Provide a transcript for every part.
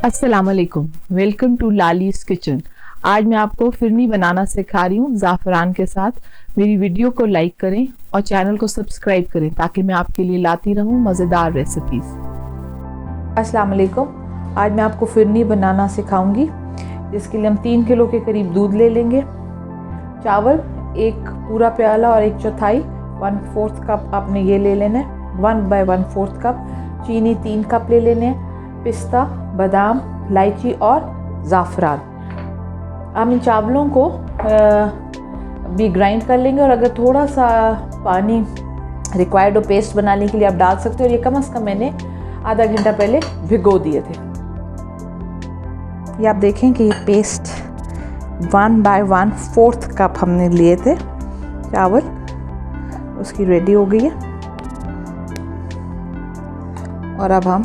अस्सलाम वालेकुम, welcome to Lali's kitchen. आज मैं आपको फिरनी बनाना सिखा रही हूँ ज़ाफ़रान के साथ। मेरी वीडियो को लाइक करें और चैनल को सब्सक्राइब करें ताकि मैं आपके लिए लाती रहूँ मज़ेदार रेसिपीज़। अस्सलाम वालेकुम। आज मैं आपको फिरनी बनाना सिखाऊंगी, जिसके लिए हम 3 किलो के करीब दूध ले लेंगे। चावल 1 पूरा प्याला और 1/4 1/4 कप आपने ये ले लेना है। 1/1/4 कप चीनी 3 कप ले लेने हैं। पिस्ता, बादाम, इलायची और ज़ाफ़रान। हम इन चावलों को भी ग्राइंड कर लेंगे और अगर थोड़ा सा पानी रिक्वायर्ड हो पेस्ट बनाने के लिए आप डाल सकते हो। और ये कम से कम मैंने आधा घंटा पहले भिगो दिए थे। ये आप देखें कि ये पेस्ट 1/1/4 कप हमने लिए थे चावल, उसकी रेडी हो गई है। और अब हम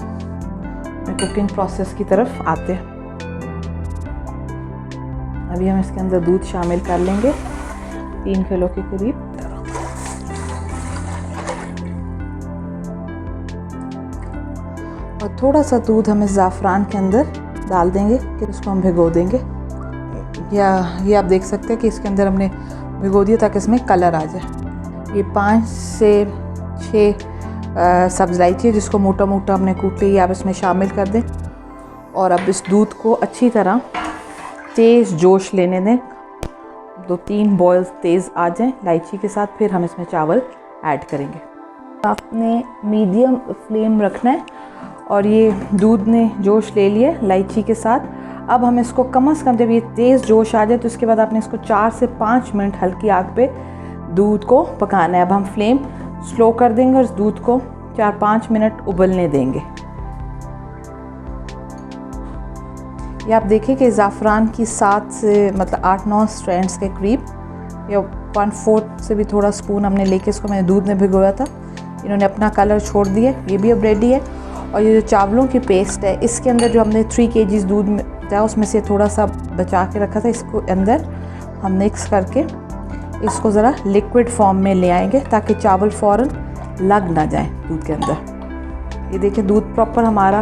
कुकिंग प्रोसेस की तरफ आते हैं। अभी हम इसके अंदर दूध शामिल कर लेंगे 3 किलो के करीब। और थोड़ा सा दूध हम इस ज़ाफ़रान के अंदर डाल देंगे कि उसको हम भिगो देंगे। या ये आप देख सकते हैं कि इसके अंदर हमने भिगो दिया ताकि इसमें कलर आ जाए। ये 5 से 6 सब्ज़ इलायची है जिसको मोटा मोटा हमने कूट लिया, आप इसमें शामिल कर दें। और अब इस दूध को अच्छी तरह तेज़ जोश लेने दें, 2-3 बॉयल तेज़ आ जाएं इलायची के साथ। फिर हम इसमें चावल ऐड करेंगे। आपने मीडियम फ्लेम रखना है। और ये दूध ने जोश ले लिया इलायची के साथ। अब हम इसको कम से कम जब ये तेज़ जोश आ जाए तो उसके बाद आपने इसको 4 से 5 मिनट हल्की आग पे दूध को पकाना है। अब हम फ्लेम स्लो कर देंगे और इस दूध को 4-5 मिनट उबलने देंगे। ये आप देखें कि ज़ाफ़रान की 7 से मतलब 8-9 स्ट्रैंड्स के करीब, या 1/4 से भी थोड़ा स्पून हमने लेके इसको मैंने दूध में भिगोया था, इन्होंने अपना कलर छोड़ दिया। ये भी अब रेडी है। और ये जो चावलों की पेस्ट है, इसके अंदर जो हमने 3 kg दूध में था उसमें से थोड़ा सा बचा के रखा था, इसको अंदर हम मिक्स करके इसको ज़रा लिक्विड फॉर्म में ले आएंगे ताकि चावल फ़ौरन लग ना जाए दूध के अंदर। ये देखिए दूध प्रॉपर हमारा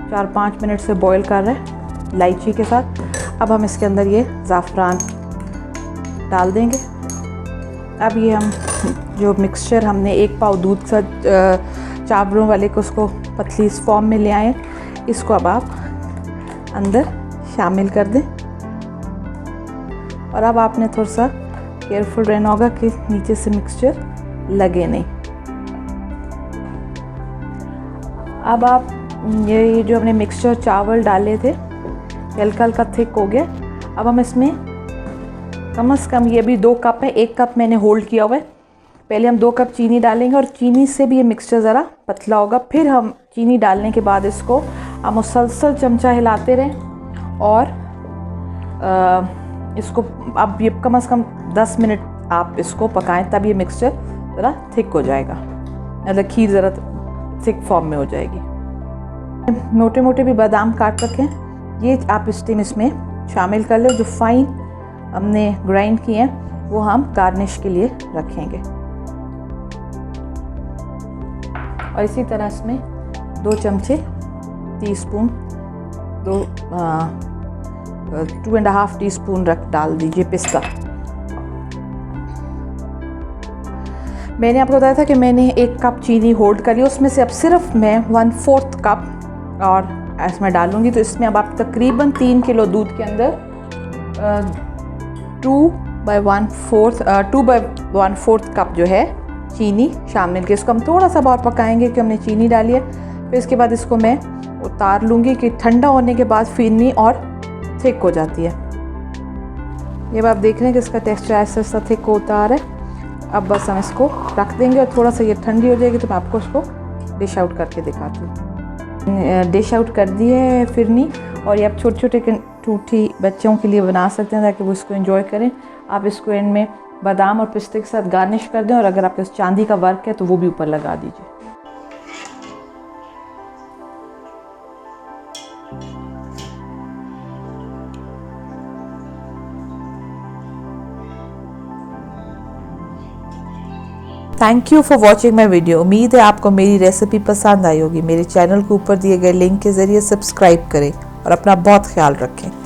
4-5 मिनट से बॉईल कर रहा है इलायची के साथ। अब हम इसके अंदर ये ज़ाफ़रान डाल देंगे। अब ये हम जो मिक्सचर हमने 1 पाव दूध का चावलों वाले को उसको पतली इस फॉर्म में ले आए, इसको अब आप अंदर शामिल कर दें। और अब आपने थोड़ा सा केयरफुल रहना होगा कि नीचे से मिक्सचर लगे नहीं। अब आप ये जो हमने मिक्सचर चावल डाले थे हल्का हल्का थिक हो गया। अब हम इसमें कम से कम ये भी 2 कप है, 1 कप मैंने होल्ड किया हुआ है। पहले हम 2 कप चीनी डालेंगे और चीनी से भी ये मिक्सचर ज़रा पतला होगा। फिर हम चीनी डालने के बाद इसको हम मुसलसल चमचा हिलाते रहें और इसको अब ये कम से कम 10 मिनट आप इसको पकाएं, तब ये मिक्सचर ज़रा थिक हो जाएगा, मतलब खीर ज़रा थिक फॉर्म में हो जाएगी। मोटे मोटे भी बादाम काट रखें, ये आप इस टाइम इसमें शामिल कर लें। जो फाइन हमने ग्राइंड किए हैं वो हम गार्निश के लिए रखेंगे। और इसी तरह इसमें 2 चमचे टीस्पून 2.5 टीस्पून डाल दीजिए पिस्ता। मैंने आपको बताया था कि मैंने 1 कप चीनी होल्ड करी, उसमें से अब सिर्फ मैं 1/4 कप और इसमें डालूंगी। तो इसमें अब आप तकरीबन 3 किलो दूध के अंदर 2/1/4 कप जो है चीनी शामिल के इसको हम थोड़ा सा और पकाएंगे कि हमने चीनी डाली है। फिर इसके बाद इसको मैं उतार लूँगी कि ठंडा होने के बाद फिरनी और थिक हो जाती है। ये आप देख रहे हैं कि इसका टेक्सचर ऐसा ऐसा थिक होता आ रहा है। अब बस हम इसको रख देंगे और थोड़ा सा ये ठंडी हो जाएगी तो मैं आपको इसको डिश आउट करके दिखाती हूँ। डिश आउट कर दी है फिरनी। और ये आप छोटे छोटे टूटी बच्चों के लिए बना सकते हैं ताकि वो इसको एंजॉय करें। आप इसको एंड में बादाम और पिस्ते के साथ गार्निश कर दें और अगर आपके पास चांदी का वर्क है तो वो भी ऊपर लगा दीजिए। Thank you for watching my video. उम्मीद है आपको मेरी रेसिपी पसंद आई होगी। मेरे चैनल के ऊपर दिए गए लिंक के ज़रिए सब्सक्राइब करें। और अपना बहुत ख्याल रखें।